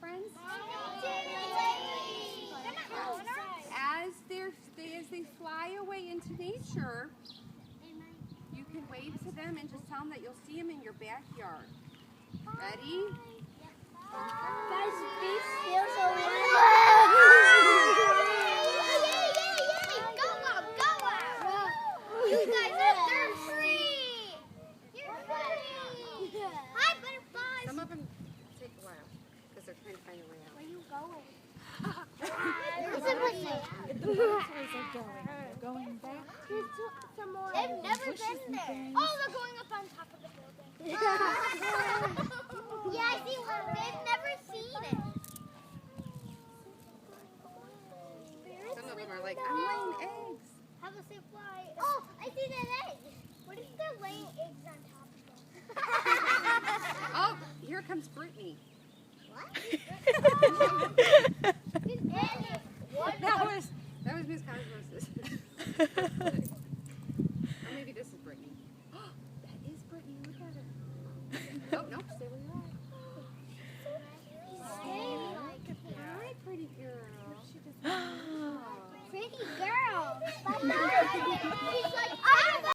friends? As they fly away into nature, you can wave to them and just tell them that you'll see them in your backyard. Ready? Guys, be still so we Go out! You guys are free! You're free! Hi, butterflies! Some of them take a while because they're trying to find their way out. Where are you going? The butterflies are going. They're going back. There's some more. They've never been there. Things. Oh, they're going up on top of the building. Yeah, I see one. They've never seen it. Some of them are like, I'm laying eggs. Have a safe flight. Oh, I see that egg. What if they're laying eggs on top of them? Oh, here comes Brittany. What? That was Miss Cosmos. Or maybe this is Brittany. That is Brittany. Look at her. Oh, nope. Stay where you are. Hi, pretty girl. Pretty girl. Bye-bye. She's like